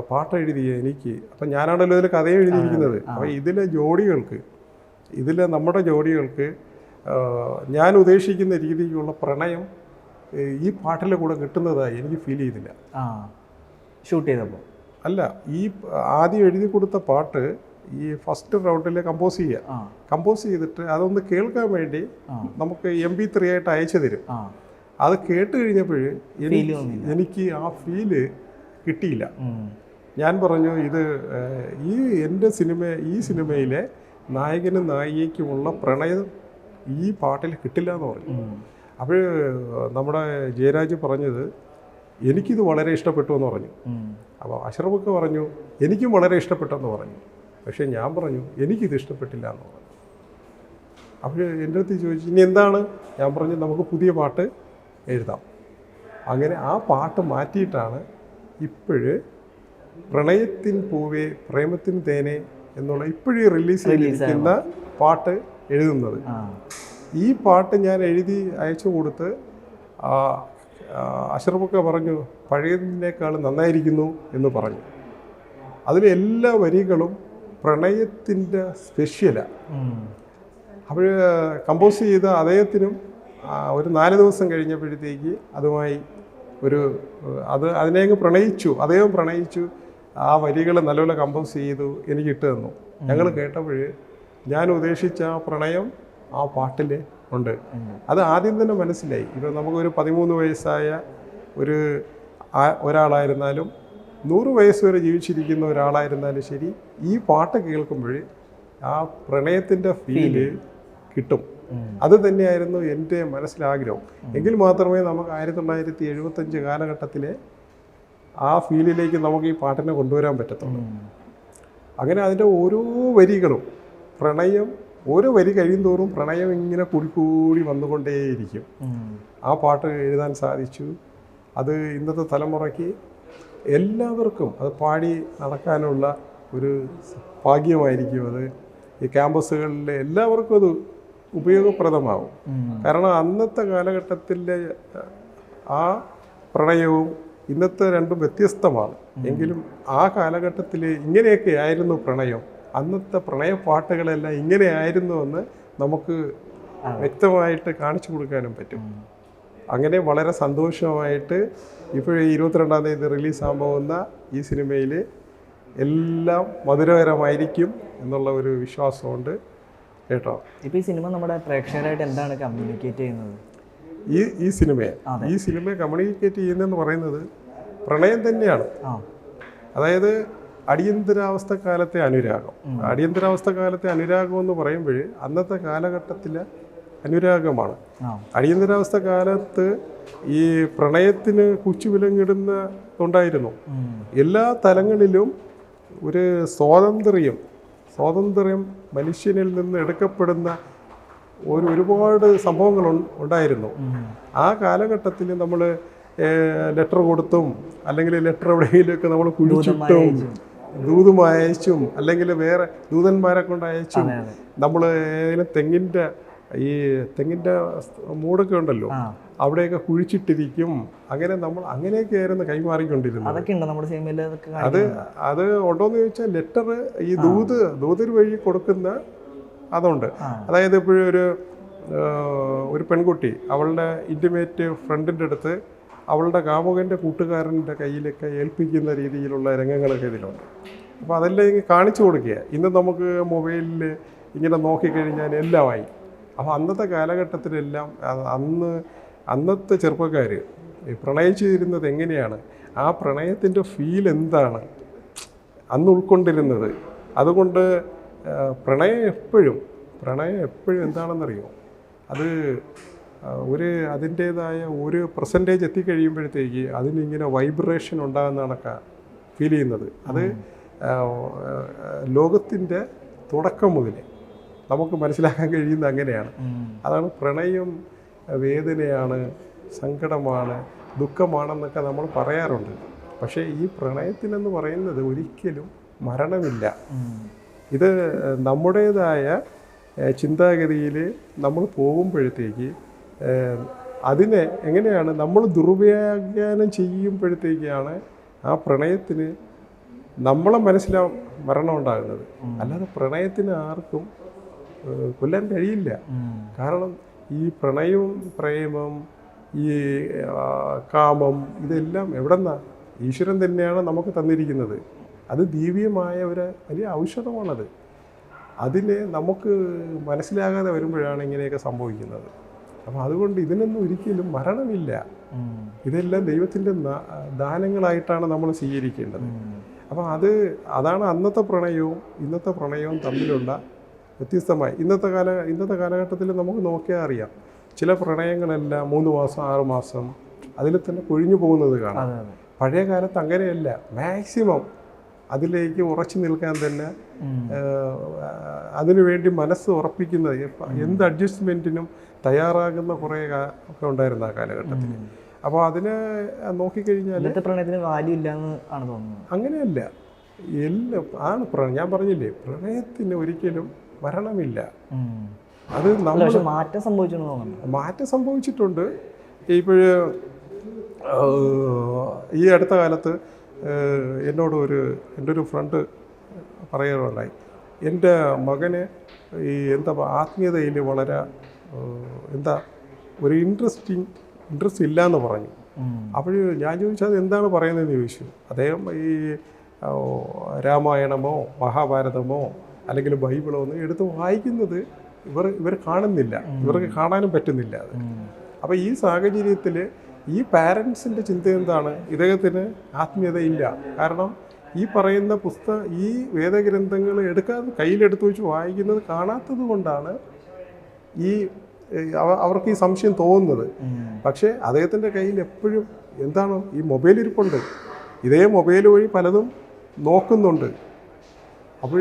പാട്ട് എഴുതിയ എനിക്ക്, അപ്പം ഞാനാണല്ലോ ഇതിൽ കഥയും എഴുതിയിരിക്കുന്നത്. അപ്പോൾ നമ്മുടെ ജോഡികൾക്ക് ഞാൻ ഉദ്ദേശിക്കുന്ന രീതിയിലുള്ള പ്രണയം ഈ പാട്ടിലെ കൂടെ കിട്ടുന്നതായി എനിക്ക് ഫീൽ ചെയ്തില്ല. ഷൂട്ട് ചെയ്തപ്പോൾ അല്ല, ഈ ആദ്യം എഴുതി കൊടുത്ത പാട്ട് ഈ ഫസ്റ്റ് റൗണ്ടിൽ കമ്പോസ് ചെയ്തിട്ട് അതൊന്ന് കേൾക്കാൻ വേണ്ടി നമുക്ക് MP3 ആയിട്ട് അയച്ചു തരും. അത് കേട്ട് കഴിഞ്ഞപ്പോൾ എനിക്ക് ആ ഫീല് കിട്ടിയില്ല. ഞാൻ പറഞ്ഞു ഇത് ഈ സിനിമയിലെ നായകനും നായികയ്ക്കുമുള്ള പ്രണയം ഈ പാട്ടിൽ കിട്ടില്ല എന്ന് പറഞ്ഞു. അപ്പോൾ നമ്മുടെ ജയരാജ് പറഞ്ഞത് എനിക്കിത് വളരെ ഇഷ്ടപ്പെട്ടു എന്ന് പറഞ്ഞു. അപ്പോൾ അഷ്റഫൊക്കെ പറഞ്ഞു എനിക്കും വളരെ ഇഷ്ടപ്പെട്ടെന്ന് പറഞ്ഞു. പക്ഷേ ഞാൻ പറഞ്ഞു എനിക്കിത് ഇഷ്ടപ്പെട്ടില്ല എന്ന് പറഞ്ഞു. അപ്പോൾ എൻ്റെ അടുത്ത് ചോദിച്ചു ഇനി എന്താണ്? ഞാൻ പറഞ്ഞു നമുക്ക് പുതിയ പാട്ട് എഴുതാം. അങ്ങനെ ആ പാട്ട് മാറ്റിയിട്ടാണ് ഇപ്പോഴ് പ്രണയത്തിൻ പൂവേ പ്രേമത്തിൻ തേനെ എന്നുള്ള ഇപ്പോഴും റിലീസ് ചെയ്തിരിക്കുന്ന പാട്ട് എഴുതുന്നത്. ഈ പാട്ട് ഞാൻ എഴുതി അയച്ചു കൊടുത്ത് അഷ്റഫൊക്കെ പറഞ്ഞു പഴയതിനേക്കാൾ നന്നായിരിക്കുന്നു എന്ന് പറഞ്ഞു. അതിലെ എല്ലാ വരികളും പ്രണയത്തിൻ്റെ സ്പെഷ്യലാണ്. അപ്പോൾ കമ്പോസ് ചെയ്ത അദ്ദേഹത്തിനും ഒരു 4 ദിവസം കഴിഞ്ഞപ്പോഴത്തേക്ക് അതുമായി അതിനെ അദ്ദേഹം പ്രണയിച്ചു. ആ വരികൾ നല്ലപോലെ കമ്പോസ് ചെയ്തു എനിക്ക് ഇട്ട് തന്നു. ഞങ്ങൾ കേട്ടപ്പോൾ ഞാൻ ഉദ്ദേശിച്ച ആ പ്രണയം ആ പാട്ടിൽ ഉണ്ട്. അത് ആദ്യം തന്നെ മനസ്സിലായി. ഇപ്പം നമുക്കൊരു 13 വയസ്സായ ഒരാളായിരുന്നാലും 100 വയസ്സ് വരെ ജീവിച്ചിരിക്കുന്ന ഒരാളായിരുന്നാലും ശരി, ഈ പാട്ട് കേൾക്കുമ്പോൾ ആ പ്രണയത്തിൻ്റെ ഫീല് കിട്ടും. അത് തന്നെയായിരുന്നു എൻ്റെ മനസ്സിലാഗ്രഹം. എങ്കിൽ മാത്രമേ നമുക്ക് 1975 കാലഘട്ടത്തിലെ ആ ഫീലിലേക്ക് നമുക്ക് ഈ പാട്ടിനെ കൊണ്ടുവരാൻ പറ്റത്തുള്ളൂ. അങ്ങനെ അതിൻ്റെ ഓരോ വരികളും ഓരോ വരി കഴിയുന്തോറും പ്രണയം ഇങ്ങനെ കൂടി വന്നുകൊണ്ടേയിരിക്കും. ആ പാട്ട് എഴുതാൻ സാധിച്ചു. അത് ഇന്നത്തെ തലമുറയ്ക്ക് എല്ലാവർക്കും അത് പാടി നടക്കാനുള്ള ഒരു ഭാഗ്യമായിരിക്കും. അത് ഈ ക്യാമ്പസുകളിൽ എല്ലാവർക്കും അത് ഉപയോഗപ്രദമാവും. കാരണം അന്നത്തെ കാലഘട്ടത്തിലെ ആ പ്രണയവും ഇന്നത്തെ രണ്ടും വ്യത്യസ്തമാണ്. എങ്കിലും ആ കാലഘട്ടത്തിൽ ഇങ്ങനെയൊക്കെ ആയിരുന്നു പ്രണയം. അന്നത്തെ പ്രണയ പാട്ടുകളെല്ലാം ഇങ്ങനെയായിരുന്നു എന്ന് നമുക്ക് വ്യക്തമായിട്ട് കാണിച്ചു കൊടുക്കാനും പറ്റും. അങ്ങനെ വളരെ സന്തോഷമായിട്ട് ഇപ്പോൾ 22-ാം തീയതി റിലീസാകാൻ പോകുന്ന ഈ സിനിമയിൽ എല്ലാം മധുരകരമായിരിക്കും എന്നുള്ള ഒരു വിശ്വാസമുണ്ട് കേട്ടോ. ഇപ്പോൾ ഈ സിനിമ നമ്മുടെ പ്രേക്ഷകരായിട്ട് എന്താണ് കമ്മ്യൂണിക്കേറ്റ് ചെയ്യുന്നത്? ഈ സിനിമയെ കമ്മ്യൂണിക്കേറ്റ് ചെയ്യുന്നതെന്ന് പറയുന്നത് പ്രണയം തന്നെയാണ്. അതായത് അടിയന്തരാവസ്ഥ കാലത്തെ അനുരാഗം. അടിയന്തരാവസ്ഥ കാലത്തെ അനുരാഗം എന്ന് പറയുമ്പോൾ അന്നത്തെ കാലഘട്ടത്തിലെ അനുരാഗമാണ്. അടിയന്തരാവസ്ഥ കാലത്ത് ഈ പ്രണയത്തിന് കുച്ചുവിലങ്ങിടുന്നുണ്ടായിരുന്നു. എല്ലാ തലങ്ങളിലും ഒരു സ്വാതന്ത്ര്യം മനുഷ്യനിൽ നിന്ന് എടുക്കപ്പെടുന്ന ഒരുപാട് സംഭവങ്ങൾ ഉണ്ടായിരുന്നു. ആ കാലഘട്ടത്തിൽ നമ്മൾ ലെറ്റർ കൊടുത്തും അല്ലെങ്കിൽ ലെറ്റർ എവിടെയെങ്കിലുമൊക്കെ നമ്മൾ കുഴിച്ചിട്ടും ദൂതും അയച്ചും അല്ലെങ്കിൽ വേറെ ദൂതന്മാരെ കൊണ്ട് അയച്ചും നമ്മൾ ഏതെങ്കിലും തെങ്ങിൻ്റെ മൂടൊക്കെ ഉണ്ടല്ലോ അവിടെയൊക്കെ കുഴിച്ചിട്ടിരിക്കും. അങ്ങനെ നമ്മൾ അങ്ങനെയൊക്കെയായിരുന്നു കൈമാറിക്കൊണ്ടിരുന്നത്. അത് ഉണ്ടോയെന്ന് ചോദിച്ചാൽ ലെറ്റർ ഈ ദൂതർ വഴി കൊടുക്കുന്ന അതുണ്ട്. അതായത് ഇപ്പോഴും ഒരു പെൺകുട്ടി അവളുടെ ഇൻറ്റിമേറ്റ് ഫ്രണ്ടിൻ്റെ അടുത്ത് അവളുടെ കാമുകൻ്റെ കൂട്ടുകാരൻ്റെ കയ്യിലൊക്കെ ഏൽപ്പിക്കുന്ന രീതിയിലുള്ള രംഗങ്ങളൊക്കെ ഇതിലുണ്ട്. അപ്പോൾ അതെല്ലാം ഇങ്ങനെ കാണിച്ചു കൊടുക്കുക. ഇന്ന് നമുക്ക് മൊബൈലിൽ ഇങ്ങനെ നോക്കിക്കഴിഞ്ഞാൽ എല്ലാമായി. അപ്പോൾ അന്നത്തെ കാലഘട്ടത്തിലെല്ലാം അന്നത്തെ ചെറുപ്പക്കാർ പ്രണയിച്ചിരുന്നത് എങ്ങനെയാണ്, ആ പ്രണയത്തിൻ്റെ ഫീൽ എന്താണ് അന്ന് ഉൾക്കൊണ്ടിരുന്നത്. അതുകൊണ്ട് പ്രണയം എപ്പോഴും എന്താണെന്നറിയോ, അത് അതിൻ്റേതായ ഒരു പെർസെൻറ്റേജ് എത്തിക്കഴിയുമ്പോഴത്തേക്ക് അതിനിങ്ങനെ വൈബ്രേഷൻ ഉണ്ടാകുന്നതാണൊക്കെ ഫീൽ ചെയ്യുന്നത്. അത് ലോകത്തിൻ്റെ തുടക്കം മുതൽ നമുക്ക് മനസ്സിലാക്കാൻ കഴിയുന്നത് അങ്ങനെയാണ്. അതാണ് പ്രണയം വേദനയാണ്, സങ്കടമാണ്, ദുഃഖമാണെന്നൊക്കെ നമ്മൾ പറയാറുണ്ട്. പക്ഷേ ഈ പ്രണയത്തിനെന്ന് പറയുന്നത് ഒരിക്കലും മരണമില്ല. ഇത് നമ്മുടേതായ ചിന്താഗതിയിൽ നമ്മൾ പോകുമ്പോഴത്തേക്ക് അതിനെ എങ്ങനെയാണ് നമ്മൾ ദുർവ്യാഖ്യാനം ചെയ്യുമ്പോഴത്തേക്കാണ് ആ പ്രണയത്തിന് നമ്മളെ മരണം ഉണ്ടാകുന്നത്. അല്ലാതെ പ്രണയത്തിന് ആർക്കും കൊല്ലാൻ കഴിയില്ല. കാരണം ഈ പ്രണയവും പ്രേമം ഈ കാമം ഇതെല്ലാം എവിടെന്നാ? ഈശ്വരൻ തന്നെയാണ് നമുക്ക് തന്നിരിക്കുന്നത്. അത് ദൈവീയമായ ഒരു വലിയ ഔഷധമാണത്. അതിനെ നമുക്ക് മനസ്സിലാകാതെ വരുമ്പോഴാണ് ഇങ്ങനെയൊക്കെ സംഭവിക്കുന്നത്. അപ്പോൾ അതുകൊണ്ട് ഇതിനൊന്നും ഒരിക്കലും മരണമില്ല. ഇതെല്ലാം ദൈവത്തിൻ്റെ ദാനങ്ങളായിട്ടാണ് നമ്മൾ സ്വീകരിക്കേണ്ടത്. അപ്പോൾ അതാണ് അന്നത്തെ പ്രണയവും ഇന്നത്തെ പ്രണയവും തമ്മിലുള്ള വ്യത്യസ്തമായി. ഇന്നത്തെ കാലഘട്ടത്തിൽ നമുക്ക് നോക്കിയാൽ അറിയാം, ചില പ്രണയങ്ങളെല്ലാം 3 മാസം 6 മാസം അതിൽ തന്നെ കൊഴിഞ്ഞു പോകുന്നത് കാണാം. പഴയ കാലത്ത് അങ്ങനെയല്ല. മാക്സിമം അതിലേക്ക് ഉറച്ചു നിൽക്കാൻ തന്നെ അതിനുവേണ്ടി മനസ്സ് ഉറപ്പിക്കുന്നത്, എന്ത് അഡ്ജസ്റ്റ്മെൻറ്റിനും തയ്യാറാകുന്ന കുറേ ഒക്കെ ഉണ്ടായിരുന്നു ആ കാലഘട്ടത്തിൽ. അപ്പോൾ അതിനെ നോക്കിക്കഴിഞ്ഞാൽ പ്രണയത്തിന് വാല്യൂ ഇല്ലാന്ന് ആണ് തോന്നുന്നത്. അങ്ങനെയല്ല, ഞാൻ പറഞ്ഞില്ലേ, പ്രണയത്തിന് ഒരിക്കലും മരണമില്ല. അത് മാറ്റം സംഭവിച്ചിട്ടുണ്ട്. ഇപ്പോഴ് ഈ അടുത്ത കാലത്ത് എൻ്റെ ഒരു ഫ്രണ്ട് പറയാറുണ്ടായി, എൻ്റെ മകന് ഈ ആത്മീയതയിൽ വളരെ ഒരു ഇൻട്രസ്റ്റ് ഇല്ലയെന്ന് പറഞ്ഞു. അപ്പോൾ ഞാൻ ചോദിച്ചാൽ അത് എന്താണ് പറയുന്നതെന്ന് ചോദിച്ചു. അദ്ദേഹം ഈ രാമായണമോ മഹാഭാരതമോ അല്ലെങ്കിൽ ബൈബിളോ ഒന്നും എടുത്ത് വായിക്കുന്നത് ഇവർ കാണുന്നില്ല, ഇവർക്ക് കാണാനും പറ്റുന്നില്ല അത്. അപ്പോൾ ഈ സാഹചര്യത്തിൽ ഈ പാരൻസിൻ്റെ ചിന്ത എന്താണ്? ഇദ്ദേഹത്തിന് ആത്മീയതയില്ല. കാരണം ഈ പറയുന്ന ഈ വേദഗ്രന്ഥങ്ങൾ കയ്യിലെടുത്ത് വെച്ച് വായിക്കുന്നത് കാണാത്തത് കൊണ്ടാണ് അവർക്ക് ഈ സംശയം തോന്നുന്നത്. പക്ഷേ അദ്ദേഹത്തിൻ്റെ കയ്യിൽ എപ്പോഴും എന്താണ് ഈ മൊബൈൽ ഇരിപ്പുണ്ട്. ഇതേ മൊബൈൽ വഴി പലതും നോക്കുന്നുണ്ട്. അപ്പോൾ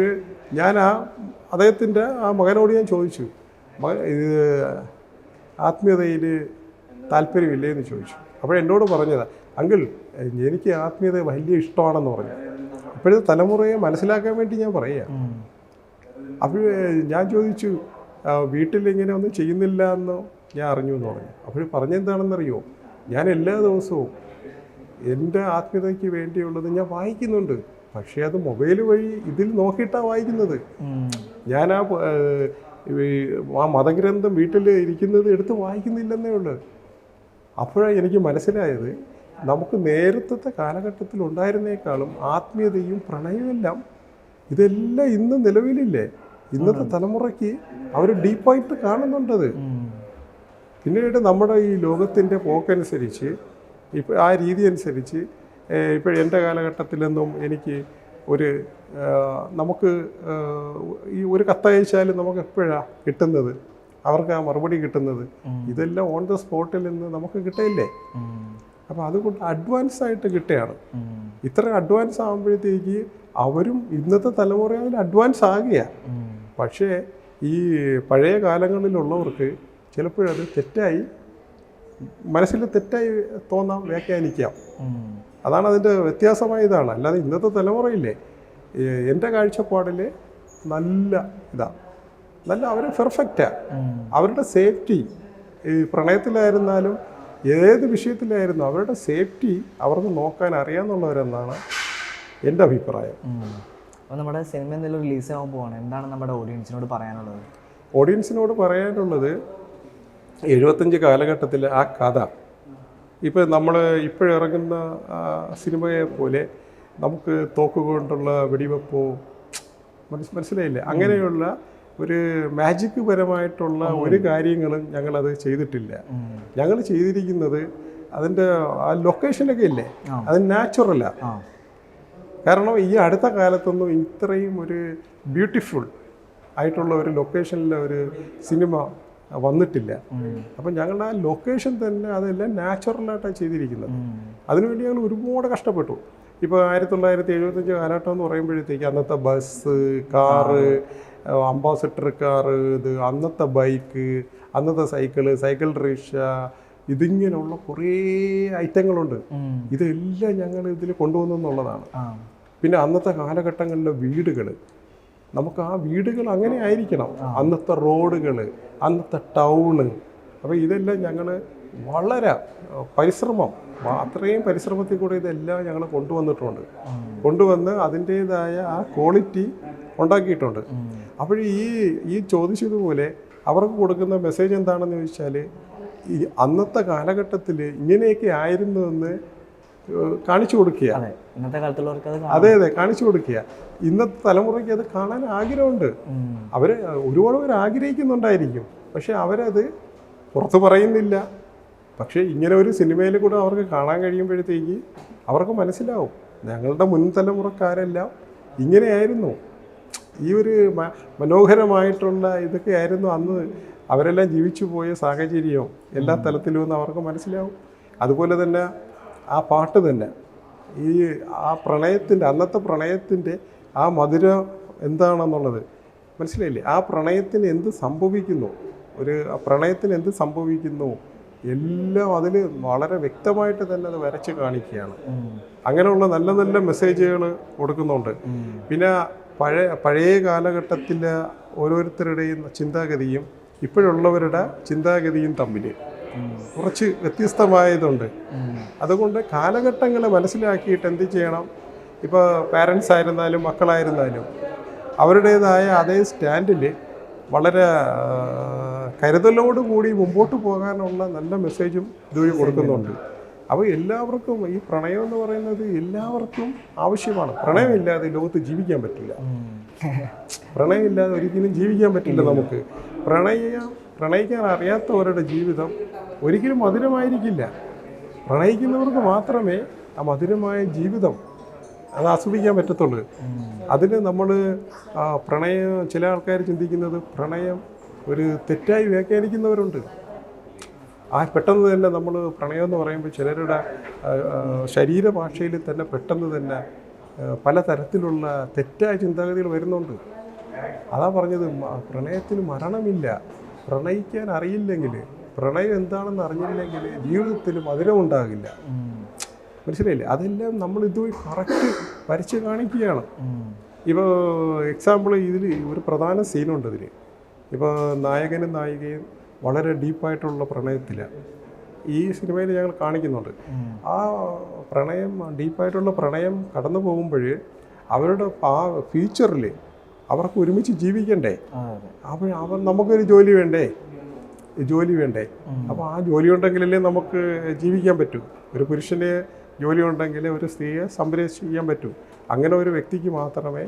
ഞാൻ അദ്ദേഹത്തിൻ്റെ മകനോട് ഞാൻ ചോദിച്ചു, ആത്മീയതയിൽ താല്പര്യമില്ലേ എന്ന് ചോദിച്ചു. അപ്പോഴെന്നോട് പറഞ്ഞത്, അങ്കിൾ എനിക്ക് ആത്മീയത വലിയ ഇഷ്ടമാണെന്ന് പറഞ്ഞു. ഇപ്പോഴത്തെ തലമുറയെ മനസ്സിലാക്കാൻ വേണ്ടി ഞാൻ പറയുക. അപ്പോൾ ഞാൻ ചോദിച്ചു, വീട്ടിലിങ്ങനെ ഒന്നും ചെയ്യുന്നില്ല എന്ന് ഞാൻ അറിഞ്ഞു എന്ന് പറഞ്ഞു. അപ്പോൾ പറഞ്ഞെന്താണെന്നറിയോ, ഞാൻ എല്ലാ ദിവസവും എൻ്റെ ആത്മീയതയ്ക്ക് വേണ്ടിയുള്ളത് ഞാൻ വായിക്കുന്നുണ്ട്. പക്ഷേ അത് മൊബൈൽ വഴി ഇതിൽ നോക്കിയിട്ടാണ് വായിക്കുന്നത്. ഞാൻ ആ മതഗ്രന്ഥം വീട്ടിൽ ഇരിക്കുന്നത് എടുത്ത് വായിക്കുന്നില്ലെന്നേ ഉള്ളൂ. അപ്പോഴാണ് എനിക്ക് മനസ്സിലായത്, നമുക്ക് നേരത്തെ കാലഘട്ടത്തിൽ ഉണ്ടായിരുന്നേക്കാളും ആത്മീയതയും പ്രണയമെല്ലാം ഇതെല്ലാം ഇന്ന് നിലവിലില്ലേ. ഇന്നത്തെ തലമുറയ്ക്ക് അവർ ഡീപ്പായിട്ട് കാണുന്നുണ്ടത്. പിന്നീട് നമ്മുടെ ഈ ലോകത്തിൻ്റെ പോക്കനുസരിച്ച് ഇപ്പോൾ ആ രീതി അനുസരിച്ച് ഇപ്പോൾ എൻ്റെ കാലഘട്ടത്തിലൊന്നും എനിക്ക് നമുക്ക് ഈ ഒരു കത്തയച്ചാലും നമുക്ക് എപ്പോഴാണ് കിട്ടുന്നത്, അവർക്ക് ആ മറുപടി കിട്ടുന്നത്, ഇതെല്ലാം ഓൺ ദ സ്പോട്ടിൽ നിന്ന് നമുക്ക് കിട്ടില്ലേ. അപ്പോൾ അതുകൊണ്ട് അഡ്വാൻസ് ആയിട്ട് കിട്ടുകയാണ്. ഇത്ര അഡ്വാൻസ് ആകുമ്പോഴത്തേക്ക് അവരും ഇന്നത്തെ തലമുറ അതിൽ അഡ്വാൻസ് ആകുകയാണ്. പക്ഷേ ഈ പഴയ കാലങ്ങളിലുള്ളവർക്ക് ചിലപ്പോഴത് മനസ്സിൽ തെറ്റായി തോന്നാം, വ്യാഖ്യാനിക്കാം. അതാണ് അതിൻ്റെ വ്യത്യാസമായ ഇതാണ്. അല്ലാതെ ഇന്നത്തെ തലമുറയില്ലേ, എൻ്റെ കാഴ്ചപ്പാടിൽ നല്ല അവർ പെർഫെക്റ്റാണ്. അവരുടെ സേഫ്റ്റി ഈ പ്രണയത്തിലായിരുന്നാലും ഏത് വിഷയത്തിലായിരുന്നു അവരുടെ സേഫ്റ്റി അവർക്ക് നോക്കാൻ അറിയാമെന്നുള്ളവരെന്നാണ് എൻ്റെ അഭിപ്രായം. അപ്പോൾ നമ്മുടെ സിനിമ എന്തെങ്കിലും റിലീസ് ആകാൻ പോവാണ്, എന്താണ് നമ്മുടെ ഓഡിയൻസിനോട് പറയാനുള്ളത്? ഓഡിയൻസിനോട് പറയാനുള്ളത് 75 കാലഘട്ടത്തിലെ ആ കഥ ഇപ്പോൾ നമ്മൾ ഇപ്പോഴിറങ്ങുന്ന സിനിമയെ പോലെ നമുക്ക് തോക്കുകൊണ്ടുള്ള വെടിവെപ്പോ മനസ്സിലായില്ലേ, അങ്ങനെയുള്ള ഒരു മാജിക് പരമായിട്ടുള്ള ഒരു കാര്യങ്ങളും ഞങ്ങളത് ചെയ്തിട്ടില്ല. ഞങ്ങൾ ചെയ്തിരിക്കുന്നത് അതിൻ്റെ ആ ലൊക്കേഷനൊക്കെ ഇല്ലേ, അത് നാച്ചുറലാണ്. കാരണം ഈ അടുത്ത കാലത്തൊന്നും ഇത്രയും ഒരു ബ്യൂട്ടിഫുൾ ആയിട്ടുള്ള ഒരു ലൊക്കേഷനിലെ ഒരു സിനിമ വന്നിട്ടില്ല. അപ്പം ഞങ്ങളുടെ ആ ലൊക്കേഷൻ തന്നെ അതെല്ലാം നാച്ചുറലായിട്ടാണ് ചെയ്തിരിക്കുന്നത്. അതിനുവേണ്ടി ഞങ്ങൾ ഒരുപാട് കഷ്ടപ്പെട്ടു. ഇപ്പോൾ 1975 കാലഘട്ടം എന്ന് പറയുമ്പോഴത്തേക്ക് അന്നത്തെ ബസ്, കാറ്, അംബാസഡർ കാറ്, അന്നത്തെ ബൈക്ക്, അന്നത്തെ സൈക്കിൾ റിക്ഷ, ഇതിങ്ങനെയുള്ള കുറേ ഐറ്റങ്ങളുണ്ട്. ഇതെല്ലാം ഞങ്ങൾ ഇതിൽ കൊണ്ടുവന്നെന്നുള്ളതാണ്. പിന്നെ അന്നത്തെ കാലഘട്ടങ്ങളിലെ വീടുകൾ, നമുക്ക് ആ വീടുകൾ അങ്ങനെ ആയിരിക്കണം, അന്നത്തെ റോഡുകൾ, അന്നത്തെ ടൗണ്. അപ്പോൾ ഇതെല്ലാം ഞങ്ങൾ വളരെ അത്രയും പരിശ്രമത്തിൽ കൂടെ ഇതെല്ലാം ഞങ്ങൾ കൊണ്ടുവന്ന് അതിൻ്റേതായ ആ ക്വാളിറ്റി ഉണ്ടാക്കിയിട്ടുണ്ട്. അപ്പോൾ ഈ ചോദിച്ചതുപോലെ അവർക്ക് കൊടുക്കുന്ന മെസ്സേജ് എന്താണെന്ന് ചോദിച്ചാൽ, ഈ അന്നത്തെ കാലഘട്ടത്തിൽ ഇങ്ങനെയൊക്കെ ആയിരുന്നു എന്ന് കാണിച്ചു കൊടുക്കുക. ഇന്നത്തെ കാലത്തുള്ളവർക്ക് അതെ കാണിച്ചു കൊടുക്കുക. ഇന്നത്തെ തലമുറയ്ക്ക് അത് കാണാൻ ആഗ്രഹമുണ്ട്. ഒരുപാട് പേര് ആഗ്രഹിക്കുന്നുണ്ടായിരിക്കും, പക്ഷെ അവരത് പുറത്ത് പറയുന്നില്ല. പക്ഷേ ഇങ്ങനെ ഒരു സിനിമയിൽ കൂടെ അവർക്ക് കാണാൻ കഴിയുമ്പോഴത്തേക്ക് അവർക്ക് മനസ്സിലാവും, ഞങ്ങളുടെ മുൻ തലമുറക്കാരെല്ലാം ഇങ്ങനെയായിരുന്നു, ഈ ഒരു മനോഹരമായിട്ടുള്ള ഇതൊക്കെ ആയിരുന്നു അന്ന് അവരെല്ലാം ജീവിച്ചു പോയ സാഹചര്യം എല്ലാ തലത്തിലും എന്ന് അവർക്ക് മനസ്സിലാവും. അതുപോലെ തന്നെ ആ പാട്ട് തന്നെ, അന്നത്തെ പ്രണയത്തിൻ്റെ ആ മധുരം എന്താണെന്നുള്ളത് മനസ്സിലായില്ലേ. ആ പ്രണയത്തിന് എന്ത് സംഭവിക്കുന്നു എല്ലാം അതിൽ വളരെ വ്യക്തമായിട്ട് തന്നെ അത് വരച്ച് കാണിക്കുകയാണ്. അങ്ങനെയുള്ള നല്ല നല്ല മെസ്സേജുകൾ കൊടുക്കുന്നുണ്ട്. പിന്നെ പഴയ കാലഘട്ടത്തിലെ ഓരോരുത്തരുടെയും ചിന്താഗതിയും ഇപ്പോഴുള്ളവരുടെ ചിന്താഗതിയും തമ്മിൽ കുറച്ച് വ്യത്യസ്തമായതുണ്ട്. അതുകൊണ്ട് കാലഘട്ടങ്ങളെ മനസ്സിലാക്കിയിട്ട് എന്ത് ചെയ്യണം, ഇപ്പോൾ പാരൻസ് ആയിരുന്നാലും മക്കളായിരുന്നാലും അവരുടേതായ അതേ സ്റ്റാൻഡിൽ വളരെ കരുതലോടുകൂടി മുമ്പോട്ട് പോകാനുള്ള നല്ല മെസ്സേജും ഇതുവഴി കൊടുക്കുന്നുണ്ട്. അപ്പോൾ എല്ലാവർക്കും ഈ പ്രണയം എന്ന് പറയുന്നത് എല്ലാവർക്കും ആവശ്യമാണ്. പ്രണയമില്ലാതെ ലോകത്ത് ജീവിക്കാൻ പറ്റില്ല. പ്രണയമില്ലാതെ ഒരിക്കലും ജീവിക്കാൻ പറ്റില്ല നമുക്ക്. പ്രണയിക്കാൻ അറിയാത്തവരുടെ ജീവിതം ഒരിക്കലും മധുരമായിരിക്കില്ല. പ്രണയിക്കുന്നവർക്ക് മാത്രമേ ആ മധുരമായ ജീവിതം അത് ആസ്വദിക്കാൻ പറ്റത്തുള്ളൂ. അതിന് നമ്മൾ ചില ആൾക്കാർ ചിന്തിക്കുന്നത് പ്രണയം ഒരു തെറ്റായി വ്യാഖ്യാനിക്കുന്നവരുണ്ട്. പെട്ടെന്ന് തന്നെ നമ്മൾ പ്രണയം എന്ന് പറയുമ്പോൾ ചിലരുടെ ശരീരഭാഷയിൽ തന്നെ പെട്ടെന്ന് തന്നെ പലതരത്തിലുള്ള തെറ്റായ ചിന്താഗതികൾ വരുന്നുണ്ട്. അതാ പറഞ്ഞത്, പ്രണയത്തിന് മരണമില്ല. പ്രണയിക്കാൻ അറിയില്ലെങ്കിൽ, പ്രണയം എന്താണെന്ന് അറിഞ്ഞില്ലെങ്കിൽ ജീവിതത്തിൽ മധുരമുണ്ടാകില്ല. മനസ്സിലായില്ലേ? അതെല്ലാം നമ്മൾ ഇതുവഴി കറക്റ്റ് വരച്ച് കാണിക്കുകയാണ്. ഇപ്പോൾ എക്സാമ്പിൾ ഇതിൽ ഒരു പ്രധാന സീനുണ്ട് ഇതിൽ. ഇപ്പോൾ നായകനും നായികയും വളരെ ഡീപ്പായിട്ടുള്ള പ്രണയത്തിലാണ് ഈ സിനിമയിൽ ഞങ്ങൾ കാണിക്കുന്നുണ്ട്. ആ ഡീപ്പായിട്ടുള്ള പ്രണയം കടന്നു പോകുമ്പോൾ അവരുടെ ആ ഫ്യൂച്ചറിൽ അവർക്ക് ഒരുമിച്ച് ജീവിക്കണ്ടേ? അപ്പോൾ നമുക്കൊരു ജോലി വേണ്ടേ? അപ്പോൾ ആ ജോലി ഉണ്ടെങ്കിലല്ലേ നമുക്ക് ജീവിക്കാൻ പറ്റൂ. ഒരു പുരുഷന് ജോലി ഉണ്ടെങ്കിൽ ഒരു സ്ത്രീയെ സംരക്ഷിക്കാൻ പറ്റൂ. അങ്ങനെ ഒരു വ്യക്തിക്ക് മാത്രമേ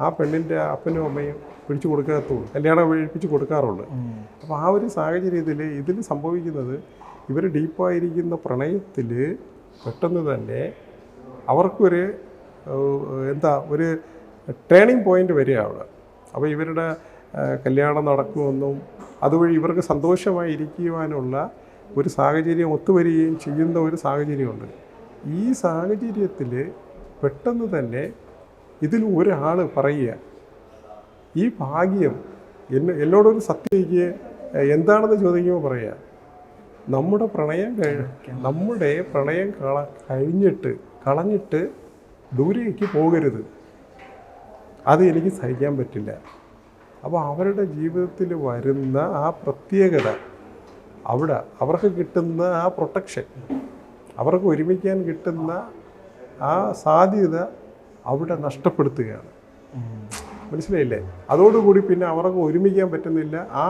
ആ പെണ്ണിൻ്റെ അപ്പനും അമ്മയും പിടിച്ചു കൊടുക്കാത്തുള്ളൂ, കല്യാണം കഴിപ്പിച്ച് കൊടുക്കാറുള്ളൂ. അപ്പോൾ ആ ഒരു സാഹചര്യത്തിൽ ഇതിൽ സംഭവിക്കുന്നത് ഇവർ ഡീപ്പായിരിക്കുന്ന പ്രണയത്തിൽ പെട്ടെന്ന് തന്നെ അവർക്കൊരു ഒരു ടേണിംഗ് പോയിൻ്റ് വരിക അവിടെ. അപ്പോൾ ഇവരുടെ കല്യാണം നടക്കുമെന്നും അതുവഴി ഇവർക്ക് സന്തോഷമായി ഇരിക്കുവാനുള്ള ഒരു സാഹചര്യം ഒത്തുവരികയും ചെയ്യുന്ന ഒരു സാഹചര്യമുണ്ട്. ഈ സാഹചര്യത്തിൽ പെട്ടെന്ന് തന്നെ ഇതിൽ ഒരാൾ പറയുക, ഈ ഭാഗ്യം എന്നോടൊരു സത്യയ്ക്ക് എന്താണെന്ന് ചോദിക്കുമ്പോൾ പറയുക, നമ്മുടെ പ്രണയം കളഞ്ഞിട്ട് ദൂരേക്ക് പോകരുത്, അത് എനിക്ക് സഹിക്കാൻ പറ്റില്ല. അപ്പോൾ അവരുടെ ജീവിതത്തിൽ വരുന്ന ആ പ്രത്യേകത, അവിടെ അവർക്ക് കിട്ടുന്ന ആ പ്രൊട്ടക്ഷൻ, അവർക്ക് ഒരുമിക്കാൻ കിട്ടുന്ന ആ സാധ്യത അവിടെ നഷ്ടപ്പെടുത്തുകയാണ്. മനസ്സിലായില്ലേ? അതോടുകൂടി പിന്നെ അവർക്ക് ഒരുമിക്കാൻ പറ്റുന്നില്ല. ആ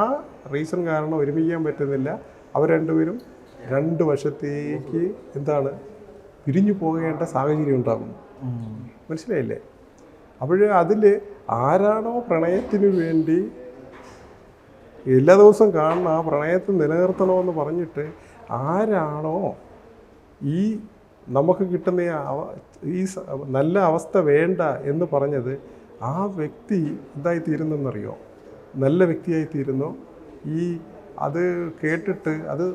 റീസൺ കാരണം ഒരുമിക്കാൻ പറ്റുന്നില്ല. അവർ രണ്ടുപേരും 2 വർഷത്തേക്ക് പിരിഞ്ഞു പോകേണ്ട സാഹചര്യം ഉണ്ടാകുന്നു. മനസ്സിലായില്ലേ? അപ്പോൾ അതിൽ ആരാണോ പ്രണയത്തിന് വേണ്ടി എല്ലാ ദിവസവും കാണുന്ന ആ പ്രണയത്തെ നിലനിർത്തണമെന്ന് പറഞ്ഞിട്ട് ആരാണോ ഈ നമുക്ക് കിട്ടുന്ന ഈ നല്ല അവസ്ഥ വേണ്ട എന്ന് പറഞ്ഞത്, ആ വ്യക്തി എന്തായിത്തീരുന്നെന്നറിയോ? നല്ല വ്യക്തിയായിത്തീരുന്നു. അത് കേട്ടിട്ട് അത്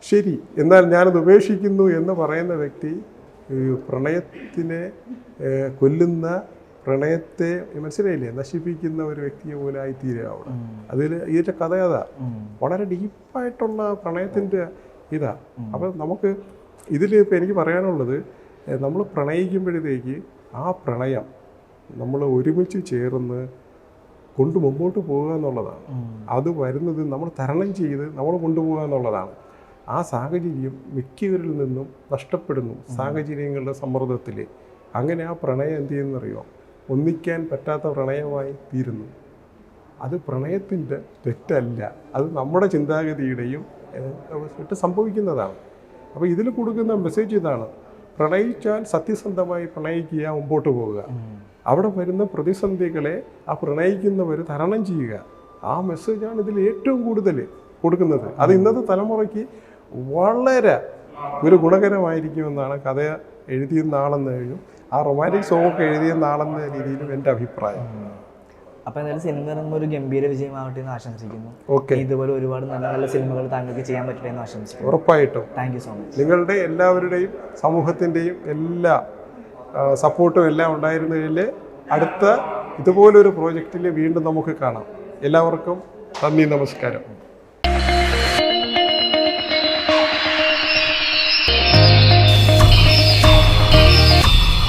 ശരി, എന്നാൽ ഞാനത് ഉപേക്ഷിക്കുന്നു എന്ന് പറയുന്ന വ്യക്തി പ്രണയത്തിനെ കൊല്ലുന്ന, പ്രണയത്തെ മനസ്സിലായില്ലേ, നശിപ്പിക്കുന്ന ഒരു വ്യക്തിയെ പോലെ ആയിത്തീരുക അവിടെ. ഇതിൻ്റെ കഥ വളരെ ഡീപ്പായിട്ടുള്ള പ്രണയത്തിൻ്റെ അപ്പം നമുക്ക് ഇതിൽ ഇപ്പോൾ എനിക്ക് പറയാനുള്ളത്, നമ്മൾ പ്രണയിക്കുമ്പോഴത്തേക്ക് ആ പ്രണയം നമ്മൾ ഒരുമിച്ച് ചേർന്ന് മുമ്പോട്ട് പോകുക എന്നുള്ളതാണ്. അത് വരുന്നത് നമ്മൾ തരണം ചെയ്ത് നമ്മൾ കൊണ്ടുപോകുക എന്നുള്ളതാണ്. ആ സാഹചര്യം മിക്കവരിൽ നിന്നും നഷ്ടപ്പെടുന്നു സാഹചര്യങ്ങളുടെ സമ്മർദ്ദത്തിൽ. അങ്ങനെ ആ പ്രണയം എന്ത് ചെയ്യുന്നറിയോ? ഒന്നിക്കാൻ പറ്റാത്ത പ്രണയമായി തീരുന്നു. അത് പ്രണയത്തിൻ്റെ തെറ്റല്ല, അത് നമ്മുടെ ചിന്താഗതിയുടെയും സംഭവിക്കുന്നതാണ്. അപ്പോൾ ഇതിൽ കൊടുക്കുന്ന മെസ്സേജ് ഇതാണ്: പ്രണയിച്ചാൽ സത്യസന്ധമായി പ്രണയിക്കുക, മുമ്പോട്ട് പോവുക. അവിടെ വരുന്ന പ്രതിസന്ധികളെ ആ പ്രണയിക്കുന്നവർ തരണം ചെയ്യുക. ആ മെസ്സേജാണ് ഇതിൽ ഏറ്റവും കൂടുതൽ കൊടുക്കുന്നത്. അത് ഇന്നത്തെ തലമുറയ്ക്ക് വളരെ ഒരു ഗുണകരമായിരിക്കുമെന്നാണ് കഥ എഴുതിയുന്ന ആളെന്ന് കഴിഞ്ഞു, ആ റൊമാൻറ്റിക് സോങ്ങൊക്കെ എഴുതിയുന്ന ആളെന്ന രീതിയിലും എൻ്റെ അഭിപ്രായം. അപ്പോൾ എന്തായാലും സിനിമ ഇറങ്ങുമ്പോൾ ഒരു ഗംഭീര വിജയമാവട്ടെ എന്ന് ആശംസിക്കുന്നു. ഓക്കെ, ഇതുപോലെ ഒരുപാട് നല്ല നല്ല സിനിമകൾ താങ്കൾക്ക് ചെയ്യാൻ പറ്റട്ടെ എന്ന് ആശംസിക്കുന്നു. ഉറപ്പായിട്ടും. Thank you so much. നിങ്ങളുടെ എല്ലാവരുടെയും സമൂഹത്തിൻ്റെയും എല്ലാ സപ്പോർട്ടും എല്ലാം ഉണ്ടായിരുന്നതിൽ അടുത്ത ഇതുപോലൊരു പ്രോജക്റ്റിൽ വീണ്ടും നമുക്ക് കാണാം. എല്ലാവർക്കും നന്ദി, നമസ്കാരം.